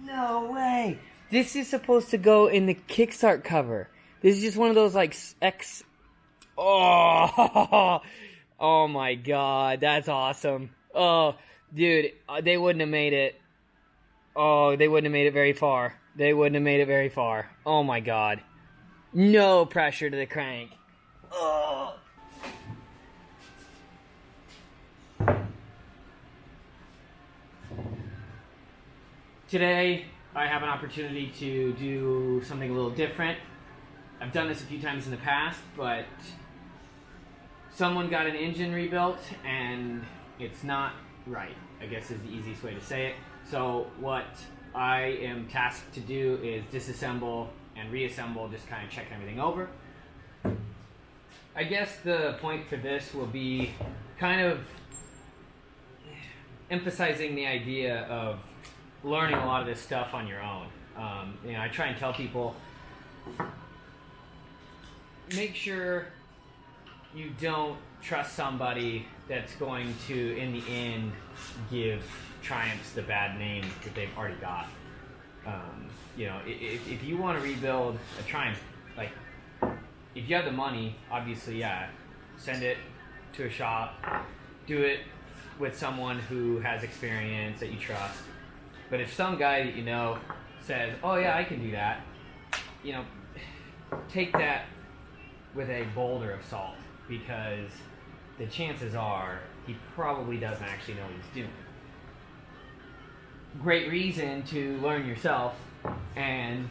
No way. This is supposed to go in the Kickstart cover. This is just one of those like Oh, oh my god, that's awesome. Oh, dude, they wouldn't have made it. Oh, they wouldn't have made it very far. They wouldn't have made it very far. Oh my god. No pressure to the crank. Oh. Today, I have an opportunity to do something a little different. I've done this a few times in the past, but someone got an engine rebuilt and it's not right, I guess is the easiest way to say it. So what I am tasked to do is disassemble and reassemble, just kind of check everything over. I guess the point for this will be kind of emphasizing the idea of learning a lot of this stuff on your own. I try and tell people, make sure you don't trust somebody that's going to, in the end, give Triumphs the bad name that they've already got. If you want to rebuild a Triumph, like, if you have the money, obviously, yeah, send it to a shop, do it with someone who has experience that you trust. But if some guy that you know says, oh yeah, I can do that, take that with a boulder of salt, because the chances are he probably doesn't actually know what he's doing. Great reason to learn yourself, and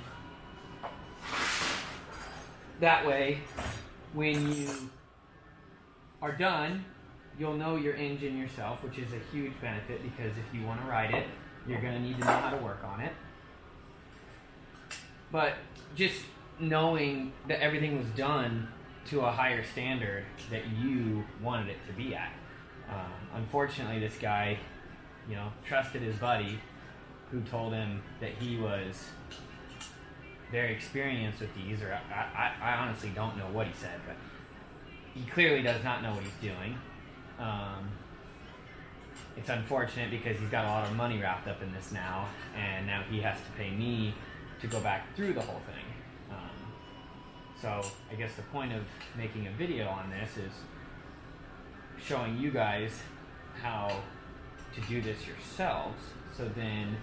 that way, when you are done, you'll know your engine yourself, which is a huge benefit, because if you want to ride it, you're going to need to know how to work on it. But just knowing that everything was done to a higher standard that you wanted it to be at. Unfortunately, this guy, trusted his buddy who told him that he was very experienced with these, or I honestly don't know what he said, but he clearly does not know what he's doing. It's unfortunate because he's got a lot of money wrapped up in this now, and now he has to pay me to go back through the whole thing. So I guess the point of making a video on this is showing you guys how to do this yourselves, so then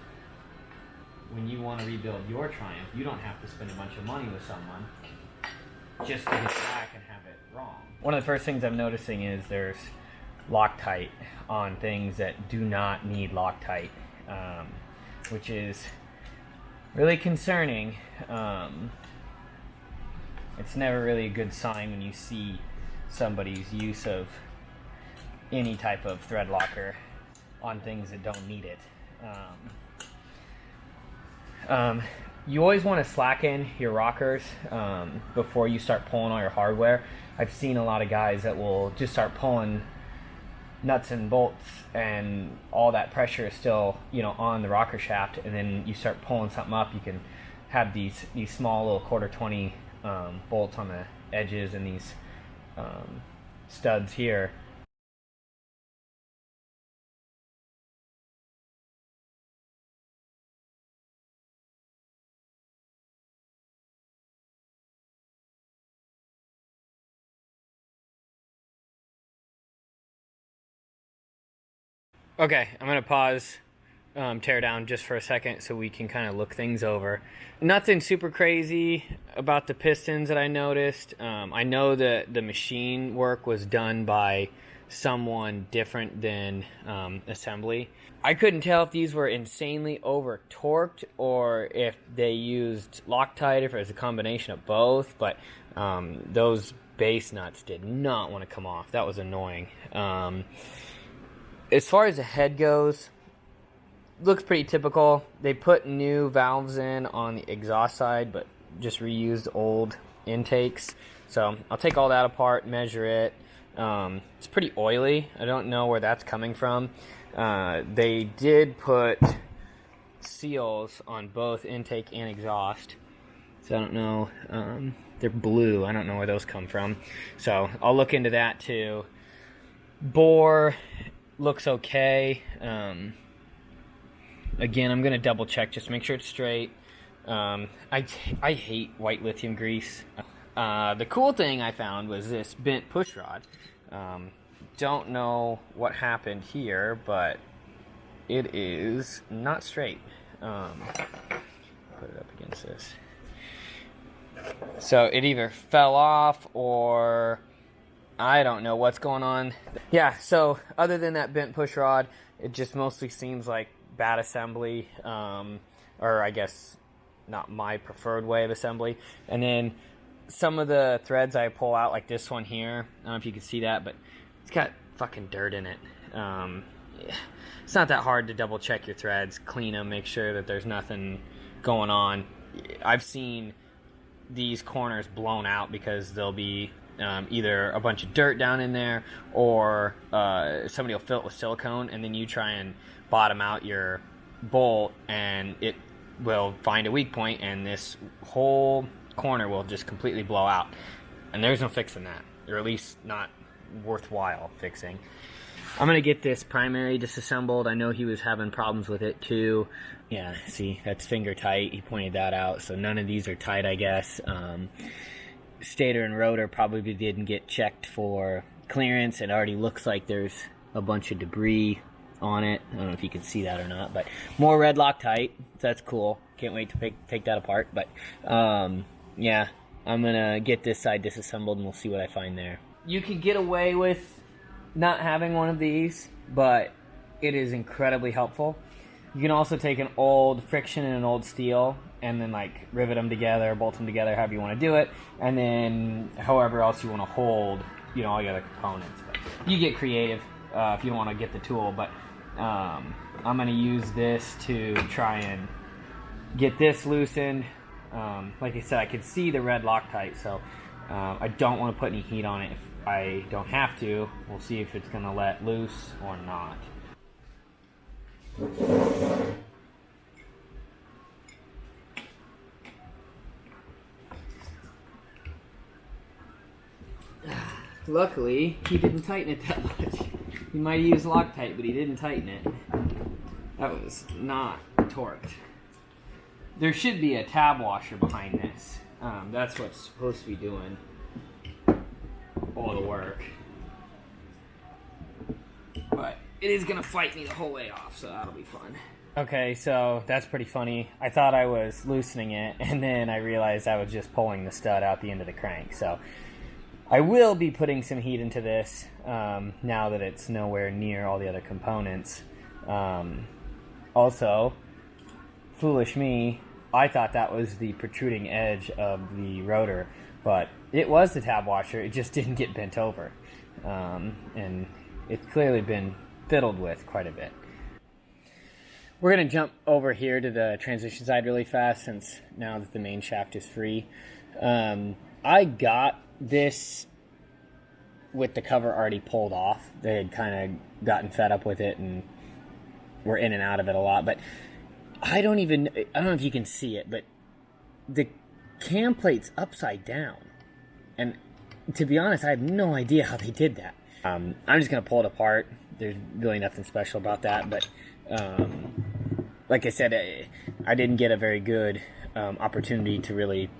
when you want to rebuild your Triumph, you don't have to spend a bunch of money with someone just to get back and have it wrong. One of the first things I'm noticing is there's Loctite on things that do not need Loctite, which is really concerning. It's never really a good sign when you see somebody's use of any type of thread locker on things that don't need it. You always want to slacken your rockers before you start pulling all your hardware. I've seen a lot of guys that will just start pulling nuts and bolts, and all that pressure is still on the rocker shaft, and then you start pulling something up, you can have these small little 1/4-20 bolts on the edges, and these studs here. Okay, I'm going to pause, tear down just for a second so we can kind of look things over. Nothing super crazy about the pistons that I noticed. I know that the machine work was done by someone different than assembly. I couldn't tell if these were insanely over-torqued or if they used Loctite, if it was a combination of both, but those base nuts did not want to come off. That was annoying. As far as the head goes, looks pretty typical. They put new valves in on the exhaust side, but just reused old intakes. So I'll take all that apart, measure it. It's pretty oily. I don't know where that's coming from. They did put seals on both intake and exhaust. So I don't know. They're blue. I don't know where those come from. So I'll look into that too. Bore looks okay. again, I'm going to double check, just make sure it's straight. I hate white lithium grease. The cool thing I found was this bent push rod. Don't know what happened here, but it is not straight. Put it up against this. So it either fell off or I don't know what's going on. Yeah, so other than that bent push rod, it just mostly seems like bad assembly, or I guess not my preferred way of assembly. And then some of the threads I pull out, like this one here, I don't know if you can see that, but it's got fucking dirt in it. It's not that hard to double check your threads, clean them, make sure that there's nothing going on. I've seen these corners blown out because there'll be either a bunch of dirt down in there, or somebody will fill it with silicone, and then you try and bottom out your bolt and it will find a weak point and this whole corner will just completely blow out, and there's no fixing that, or at least not worthwhile fixing. I'm gonna get this primary disassembled. I know he was having problems with it too. Yeah, see, that's finger tight. He pointed that out. So none of these are tight, I guess. Stator and rotor probably didn't get checked for clearance. It already looks like there's a bunch of debris on it. I don't know if you can see that or not, but more red Loctite. So that's cool. Can't wait to take that apart. But yeah, I'm gonna get this side disassembled and we'll see what I find there. You can get away with not having one of these, but it is incredibly helpful. You can also take an old friction and an old steel and then like rivet them together, bolt them together, however you want to do it, and then however else you want to hold, you know, all the other components. But you get creative if you don't want to get the tool, but I'm going to use this to try and get this loosened. Like I said, I can see the red Loctite, so I don't want to put any heat on it. If I don't have to, we'll see if it's going to let loose or not. Luckily, he didn't tighten it that much. He might have used Loctite, but he didn't tighten it. That was not torqued. There should be a tab washer behind this. That's what's supposed to be doing all the work. But it is going to fight me the whole way off, so that'll be fun. Okay, so that's pretty funny. I thought I was loosening it, and then I realized I was just pulling the stud out the end of the crank. So I will be putting some heat into this now that it's nowhere near all the other components. Also, foolish me, I thought that was the protruding edge of the rotor, but it was the tab washer. It just didn't get bent over. And it's clearly been fiddled with quite a bit. We're going to jump over here to the transmission side really fast, since now that the main shaft is free. I got this with the cover already pulled off. They had kind of gotten fed up with it and were in and out of it a lot. But I don't know if you can see it, but the cam plate's upside down. And to be honest, I have no idea how they did that. I'm just going to pull it apart. There's really nothing special about that, but like I said, I didn't get a very good opportunity to really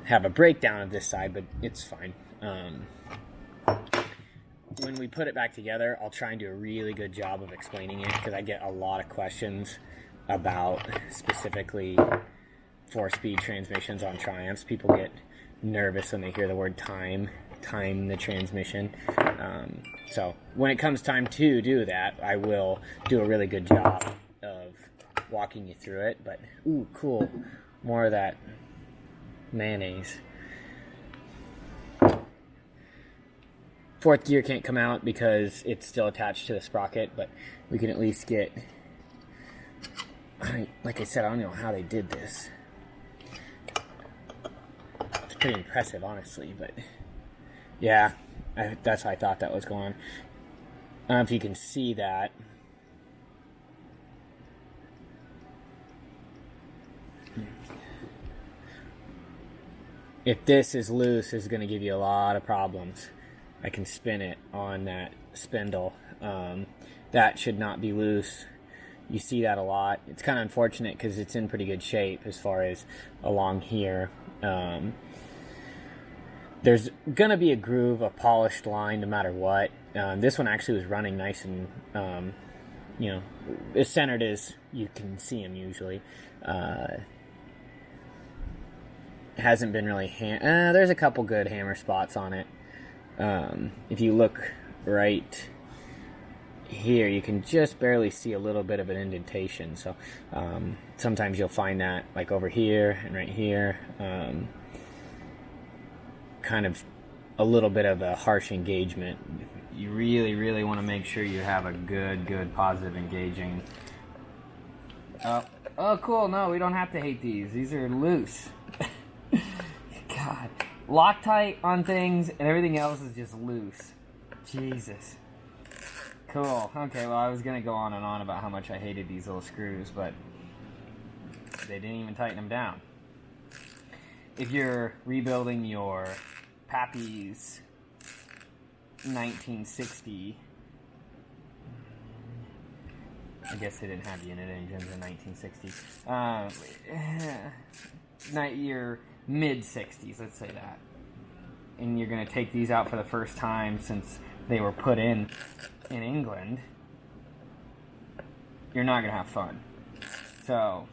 have a breakdown of this side, but it's fine. When we put it back together, I'll try and do a really good job of explaining it, because I get a lot of questions about specifically 4-speed transmissions on Triumphs. People get nervous when they hear the word time the transmission. So when it comes time to do that, I will do a really good job of walking you through it. But ooh, cool, more of that mayonnaise. Fourth gear can't come out because it's still attached to the sprocket, but we can at least get, like I said, I don't know how they did this. It's pretty impressive, honestly, but yeah, that's how I thought that was going on. I don't know if you can see that. If this is loose, it's going to give you a lot of problems. I can spin it on that spindle. That should not be loose. You see that a lot. It's kind of unfortunate because it's in pretty good shape as far as along here. There's going to be a groove, a polished line no matter what. This one actually was running nice and, you know, as centered as you can see him usually. Hasn't been really... there's a couple good hammer spots on it. If you look right here, you can just barely see a little bit of an indentation. So sometimes you'll find that like over here and right here. Kind of a little bit of a harsh engagement. You really, really want to make sure you have a good, positive engaging. Oh, cool. No, we don't have to hate these. These are loose. God. Loctite on things and everything else is just loose. Jesus. Cool. Okay, well, I was going to go on and on about how much I hated these little screws, but they didn't even tighten them down. If you're rebuilding your Pappy's 1960, I guess they didn't have unit engines in 1960. Your mid-60s, let's say that. And you're going to take these out for the first time since they were put in England. You're not going to have fun. So,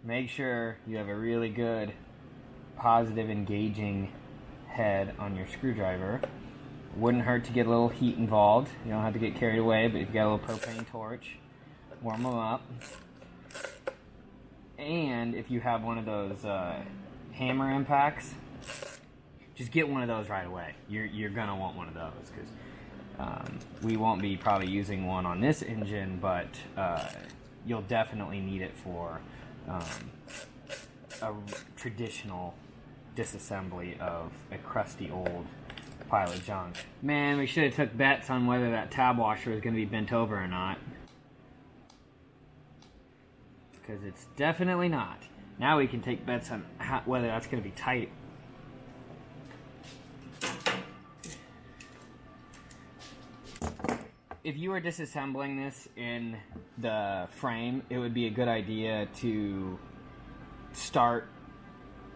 make sure you have a really good, positive, engaging head on your screwdriver. Wouldn't hurt to get a little heat involved. You don't have to get carried away, but if you got a little propane torch, warm them up. And if you have one of those hammer impacts, just get one of those right away. You're going to want one of those because we won't be probably using one on this engine, but you'll definitely need it for a traditional disassembly of a crusty old pile of junk. Man, we should have took bets on whether that tab washer was going to be bent over or not. Because it's definitely not. Now we can take bets on whether that's going to be tight. If you were disassembling this in the frame, it would be a good idea to start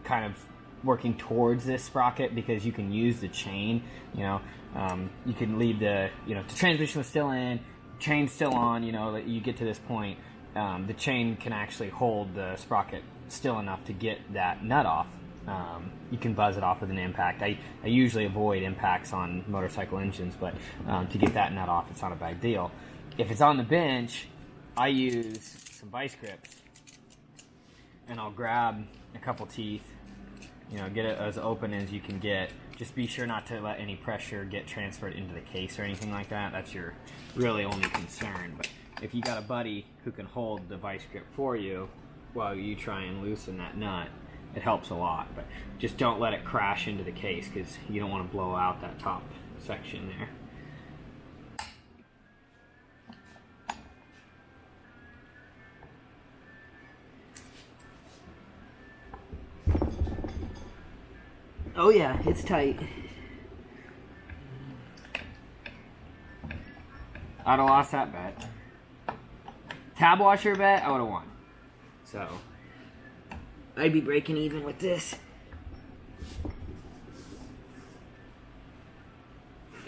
kind of working towards this sprocket because you can use the chain. You can leave the transmission was still in, chain's still on. You get to this point, the chain can actually hold the sprocket still enough to get that nut off. You can buzz it off with an impact. I usually avoid impacts on motorcycle engines, but to get that nut off, it's not a big deal. If it's on the bench, I use some vice grips, and I'll grab a couple teeth, get it as open as you can get. Just be sure not to let any pressure get transferred into the case or anything like that. That's your really only concern. But if you got a buddy who can hold the vice grip for you while you try and loosen that nut, it helps a lot. But just don't let it crash into the case because you don't want to blow out that top section there. Oh yeah, it's tight. I'd have lost that bet. Tab washer bet, I would have won. So, I'd be breaking even with this.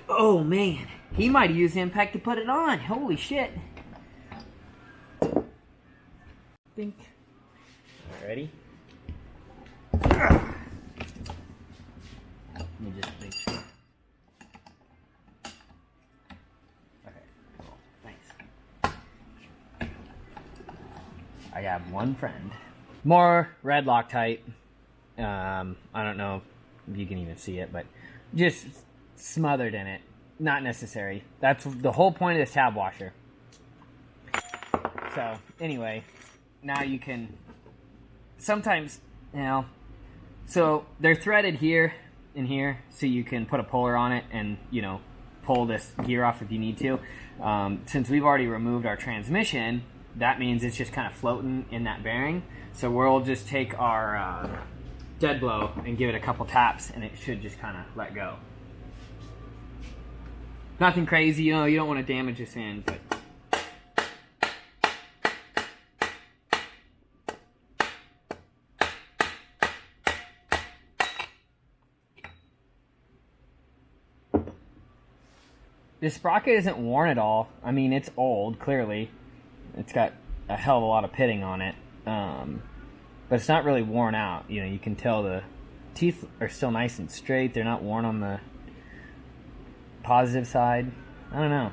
Oh man, he might have used impact to put it on. Holy shit. Bink. All right, ready? Let me just make sure. Okay, cool. Thanks. I have one friend. More red Loctite. I don't know if you can even see it, but just smothered in it. Not necessary. That's the whole point of this tab washer. So, anyway, now you can... Sometimes, so they're threaded here and here, so you can put a puller on it and, pull this gear off if you need to. Since we've already removed our transmission, that means it's just kind of floating in that bearing. So we'll just take our dead blow and give it a couple taps, and it should just kind of let go. Nothing crazy, you don't want to damage this end, but This sprocket isn't worn at all. I mean, it's old, clearly. It's got a hell of a lot of pitting on it. But it's not really worn out. You know, you can tell the teeth are still nice and straight. They're not worn on the positive side. I don't know.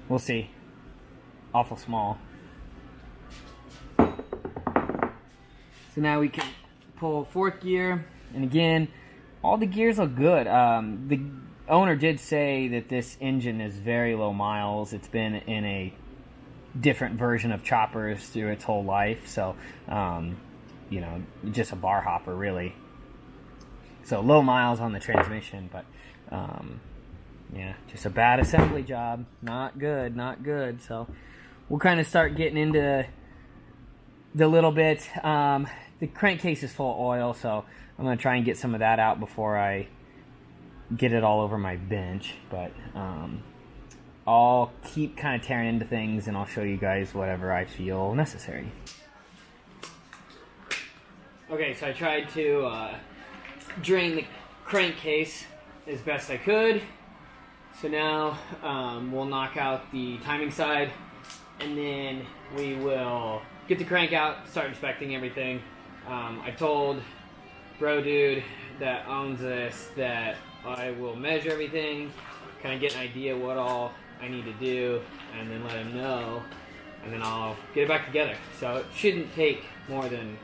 We'll see. Awful small. So now we can pull fourth gear. And again, all the gears look good. The owner did say that this engine is very low miles. It's been in a different version of choppers through its whole life. So, you know, just a bar hopper, really. So low miles on the transmission, but yeah, just a bad assembly job. Not good, not good. So we'll kind of start getting into the little bit. The crankcase is full of oil, so I'm going to try and get some of that out before I get it all over my bench. But I'll keep kind of tearing into things, and I'll show you guys whatever I feel necessary. Okay, so I tried to drain the crankcase as best I could. So now we'll knock out the timing side, and then we will get the crank out, start inspecting everything. I told Bro Dude that owns this that I will measure everything, kind of get an idea what all I need to do, and then let him know, and then I'll get it back together. So it shouldn't take more than,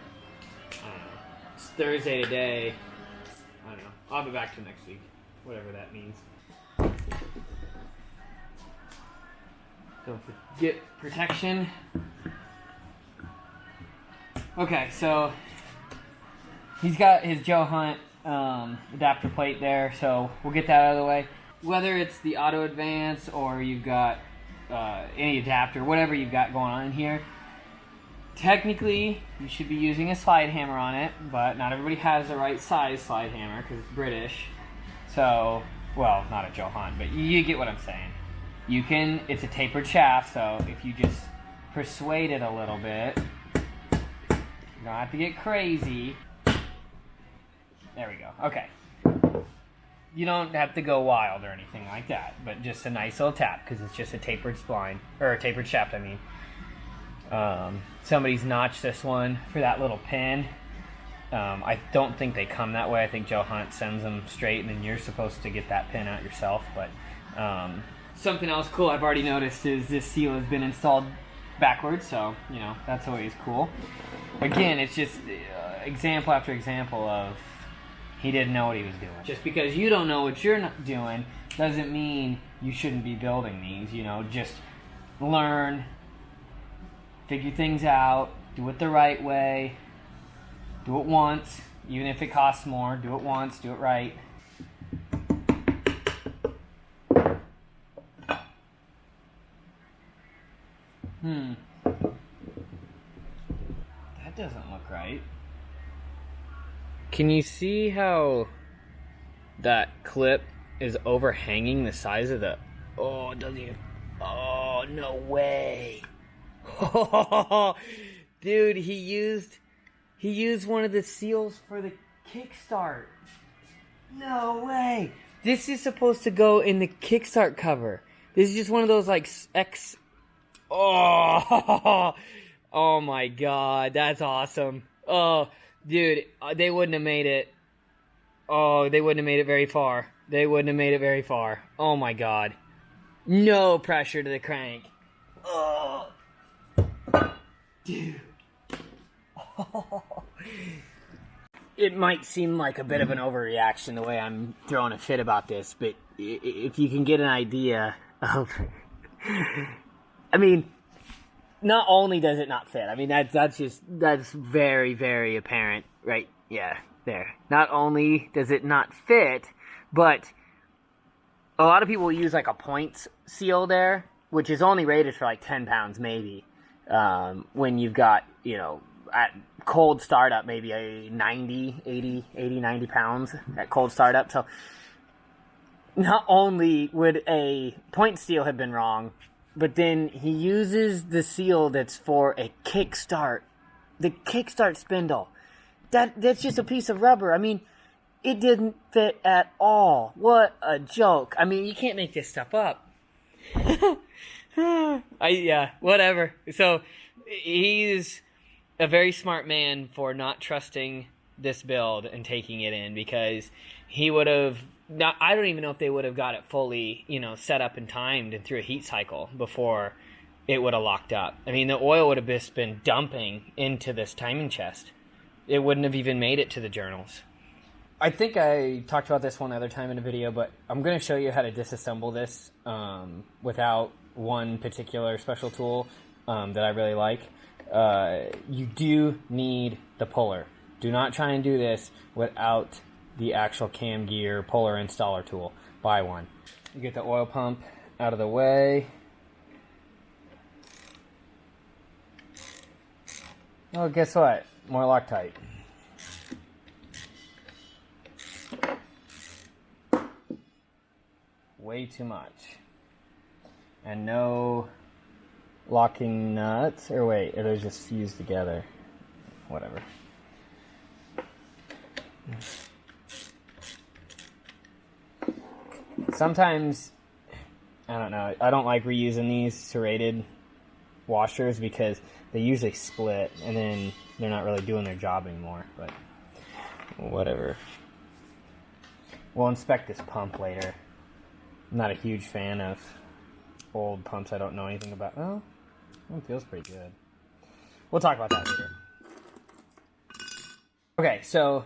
I don't know, it's Thursday today. I don't know. I'll be back to next week, whatever that means. Don't forget protection. Okay, so he's got his Joe Hunt adapter plate there, so we'll get that out of the way. Whether it's the Auto Advance or you've got any adapter, whatever you've got going on in here, technically you should be using a slide hammer on it, but not everybody has the right size slide hammer because it's British. So, well, not a Joe Hunt, but you get what I'm saying. You can, it's a tapered shaft, so if you just persuade it a little bit, you don't have to get crazy. There we go. Okay. You don't have to go wild or anything like that, but just a nice little tap because it's just a tapered spline, or a tapered shaft, I mean. Somebody's notched this one for that little pin. I don't think they come that way. I think Joe Hunt sends them straight, and then you're supposed to get that pin out yourself. But something else cool I've already noticed is this seal has been installed backwards, so, you know, that's always cool. Again, it's just example after example of he didn't know what he was doing. Just because you don't know what you're not doing doesn't mean you shouldn't be building these. You know, just learn, figure things out, do it the right way, do it once, even if it costs more, do it once, do it right. That doesn't look right. Can you see how that clip is overhanging the size of the... Oh, it doesn't even... Oh, no way. Dude, he used one of the seals for the kickstart. No way. This is supposed to go in the kickstart cover. This is just one of those, like, Oh, oh my God, that's awesome. Oh, dude, they wouldn't have made it. Oh, they wouldn't have made it very far. They wouldn't have made it very far. Oh my God. No pressure to the crank. Oh, dude. Oh. It might seem like a bit of an overreaction the way I'm throwing a fit about this, but if you can get an idea of... I mean, not only does it not fit, I mean, that's very, very apparent, right? Yeah, there. Not only does it not fit, but a lot of people use like a points seal there, which is only rated for like 10 pounds maybe, when you've got, you know, at cold startup, maybe a 90 pounds at cold startup. So not only would a point seal have been wrong, but then he uses the seal that's for a kickstart. The kickstart spindle. That's just a piece of rubber. I mean, It didn't fit at all. What a joke. I mean, you can't make this stuff up. Yeah, whatever. So he's a very smart man for not trusting this build and taking it in, because he would have not, I don't even know if they would have got it fully, set up and timed and through a heat cycle before it would have locked up. I mean, the oil would have just been dumping into this timing chest. It wouldn't have even made it to the journals. I think I talked about this one other time in a video, but I'm going to show you how to disassemble this without one particular special tool that I really like. You do need the puller. Do not try and do this without the actual cam gear puller installer tool. Buy one. You get the oil pump out of the way. Oh, guess what? More Loctite. Way too much. And no locking nuts. Or wait, they're just fused together. Whatever. Sometimes, I don't know, I don't like reusing these serrated washers because they usually split and then they're not really doing their job anymore, but whatever. We'll inspect this pump later. I'm not a huge fan of old pumps I don't know anything about. Oh, it feels pretty good. We'll talk about that later. Okay, so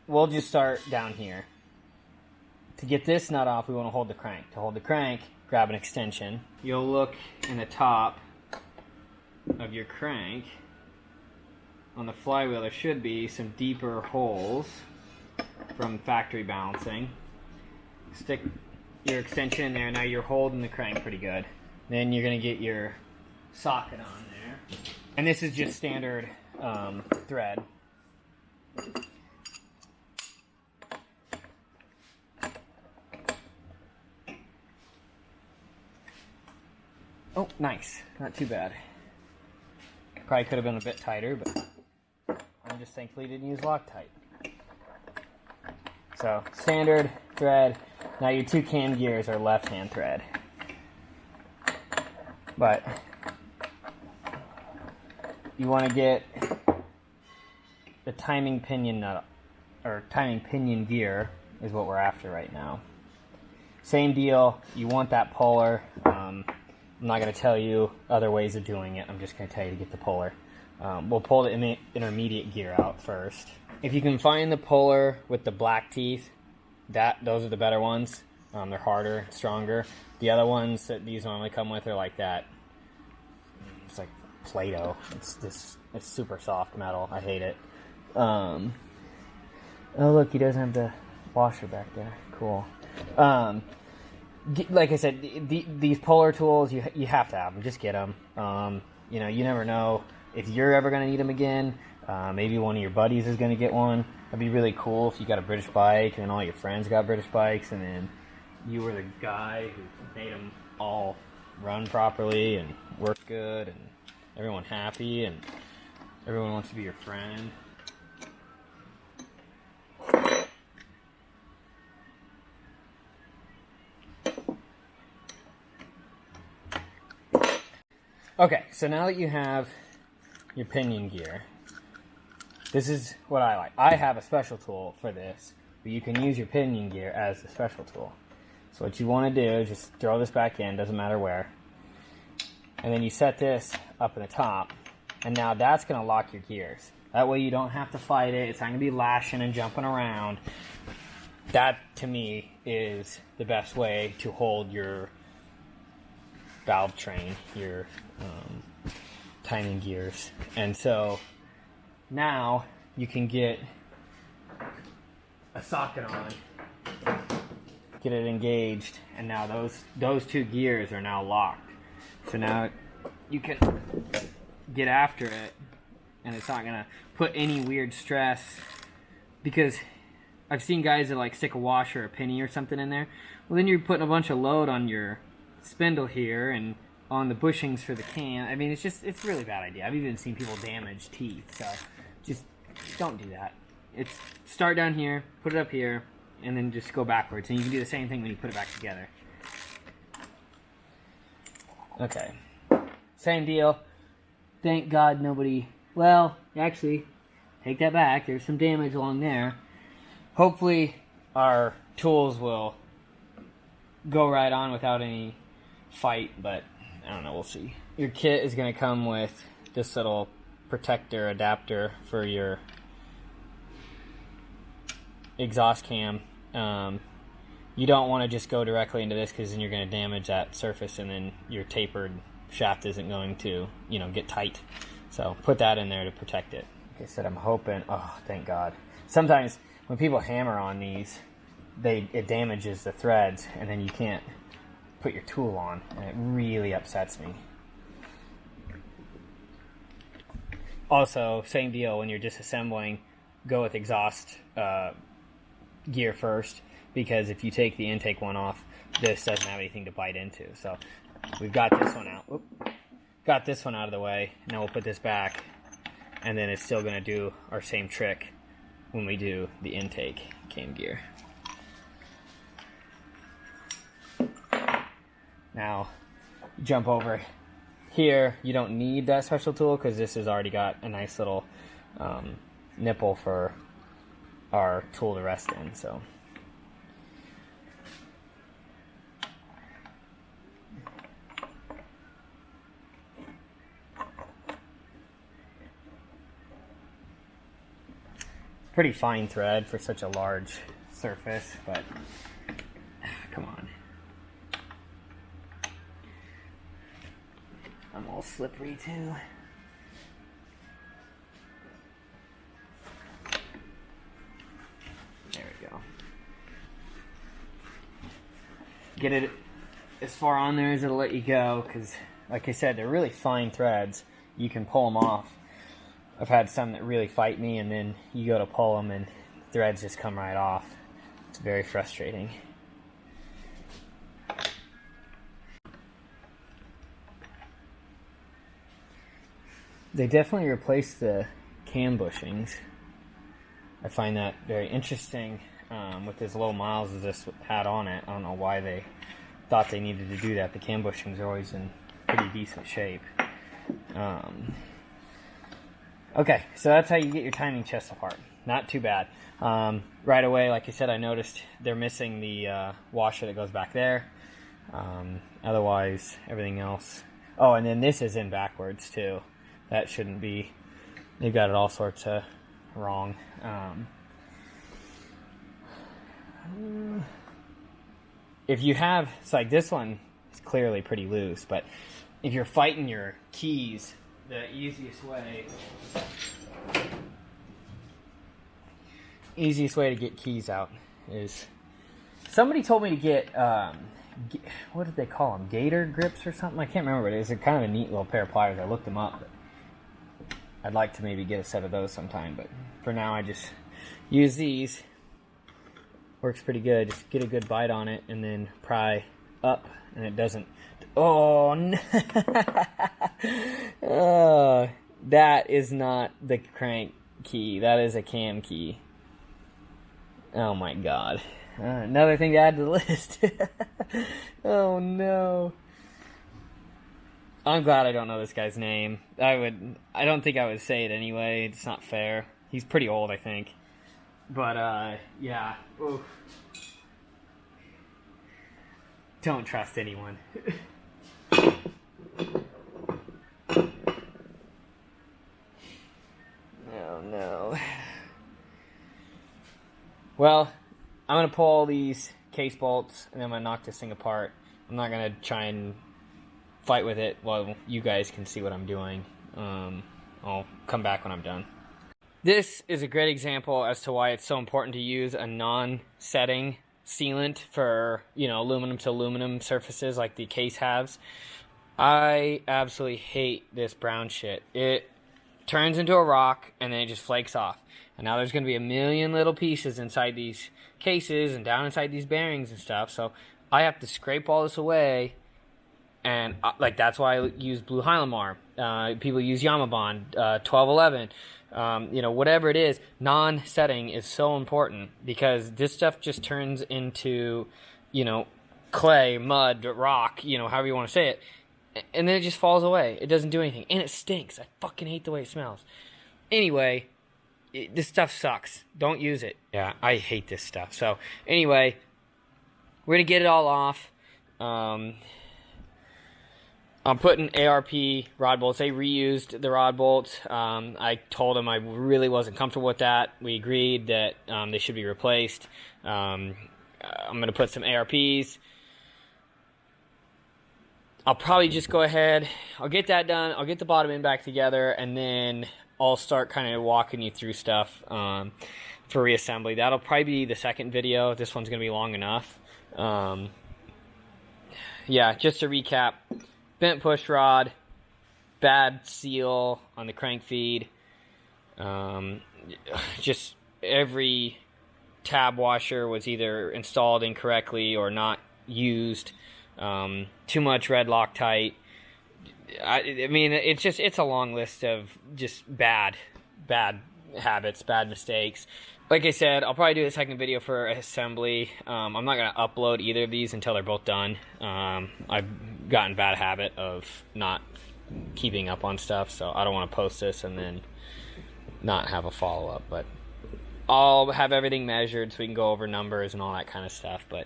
we'll just start down here. To get this nut off, we want to hold the crank. To hold the crank, grab an extension. You'll look in the top of your crank. On the flywheel, there should be some deeper holes from factory balancing. Stick your extension in there. Now you're holding the crank pretty good. Then you're going to get your socket on there. And this is just standard thread. Oh, nice. Not too bad. Probably could have been a bit tighter, but I'm just thankfully didn't use Loctite. So, standard thread. Now your two cam gears are left-hand thread. But you want to get the timing pinion nut, or timing pinion gear is what we're after right now. Same deal. You want that puller. I'm not going to tell you other ways of doing it. I'm just going to tell you to get the puller. We'll pull the intermediate gear out first. If you can find the puller with the black teeth, those are the better ones. They're harder, stronger. The other ones that these normally come with are like that. It's like Play-Doh. It's super soft metal. I hate it. Oh look, he doesn't have the washer back there. Cool. Like I said, these puller tools, you have to have them. Just get them. You never know if you're ever going to need them again. Maybe one of your buddies is going to get one. That'd be really cool if you got a British bike and all your friends got British bikes, and then you were the guy who made them all run properly and work good, and everyone happy, and everyone wants to be your friend. Okay, so now that you have your pinion gear, this is what I like. I have a special tool for this, but you can use your pinion gear as a special tool. So what you want to do is just throw this back in, doesn't matter where, and then you set this up in the top, and now that's going to lock your gears. That way you don't have to fight it. It's not going to be lashing and jumping around. That, to me, is the best way to hold your valve train, your timing gears. And so now you can get a socket on, get it engaged, and now those two gears are now locked. So now you can get after it, and it's not gonna put any weird stress, because I've seen guys that like stick a washer or a penny or something in there. Well, then you're putting a bunch of load on your spindle here and on the bushings for the can. I mean, it's a really bad idea. I've even seen people damage teeth, so just don't do that. It's start down here, put it up here, and then just go backwards. And you can do the same thing when you put it back together. Okay. Same deal. Thank God nobody... Well, actually, take that back. There's some damage along there. Hopefully, our tools will go right on without any fight, but I don't know, we'll see. Your kit is going to come with this little protector adapter for your exhaust cam. You don't want to just go directly into this because then you're going to damage that surface and then your tapered shaft isn't going to, get tight. So put that in there to protect it. Like I said, I'm hoping, oh, thank God. Sometimes when people hammer on these, it damages the threads and then you can't put your tool on, and it really upsets me. Also, same deal when you're disassembling, go with exhaust gear first, because if you take the intake one off, this doesn't have anything to bite into. So we've got this one out. Got this one out of the way. Now we'll put this back, and then it's still going to do our same trick when we do the intake cam gear. Now, jump over here. You don't need that special tool because this has already got a nice little nipple for our tool to rest in. So, pretty fine thread for such a large surface, but come on. I'm all slippery too. There we go. Get it as far on there as it'll let you go, because like I said, they're really fine threads. You can pull them off. I've had some that really fight me, and then you go to pull them and threads just come right off. It's very frustrating. They definitely replaced the cam bushings. I find that very interesting with as low miles as this had on it. I don't know why they thought they needed to do that. The cam bushings are always in pretty decent shape. Okay, so that's how you get your timing chest apart. Not too bad. Right away, like I said, I noticed they're missing the washer that goes back there. Otherwise, everything else... Oh, and then this is in backwards, too. That shouldn't be. They've got it all sorts of wrong. If you have, it's like this one is clearly pretty loose, but if you're fighting your keys, the easiest way to get keys out is, somebody told me to get, what did they call them? Gator grips or something? I can't remember what it is. They're kind of a neat little pair of pliers. I looked them up. But I'd like to maybe get a set of those sometime, but for now I just use these. Works pretty good. Just get a good bite on it and then pry up, and it doesn't. Oh no! Oh, that is not the crank key. That is a cam key. Oh my God! Another thing to add to the list. Oh no! I'm glad I don't know this guy's name. I don't think I would say it anyway. It's not fair. He's pretty old, I think. But, yeah. Oof. Don't trust anyone. Oh, no. Well, I'm going to pull all these case bolts, and then I'm going to knock this thing apart. I'm not going to try and fight with it while you guys can see what I'm doing. I'll come back when I'm done. This is a great example as to why it's so important to use a non-setting sealant for, aluminum to aluminum surfaces like the case halves. I absolutely hate this brown shit. It turns into a rock and then it just flakes off. And now there's going to be a million little pieces inside these cases and down inside these bearings and stuff. So I have to scrape all this away. And that's why I use Blue Hylamar. People use Yamabond, 1211. whatever it is, non-setting is so important, because this stuff just turns into, clay, mud, rock, however you want to say it, and then it just falls away. It doesn't do anything, and it stinks. I fucking hate the way it smells. Anyway, this stuff sucks. Don't use it. Yeah, I hate this stuff. So anyway, we're gonna get it all off. I'm putting ARP rod bolts. They reused the rod bolts. I told them I really wasn't comfortable with that. We agreed that they should be replaced. I'm going to put some ARPs. I'll probably just go ahead. I'll get that done. I'll get the bottom end back together, and then I'll start kind of walking you through stuff for reassembly. That'll probably be the second video. This one's going to be long enough. Yeah, just to recap. Bent push rod, bad seal on the crank feed, just every tab washer was either installed incorrectly or not used, too much red Loctite. I mean, it's a long list of just bad habits, bad mistakes. Like I said, I'll probably do a second video for assembly. I'm not going to upload either of these until they're both done. I've gotten a bad habit of not keeping up on stuff, so I don't want to post this and then not have a follow-up. But I'll have everything measured so we can go over numbers and all that kind of stuff. But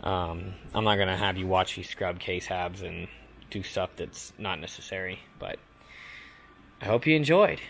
I'm not going to have you watch these scrub case habs and do stuff that's not necessary. But I hope you enjoyed.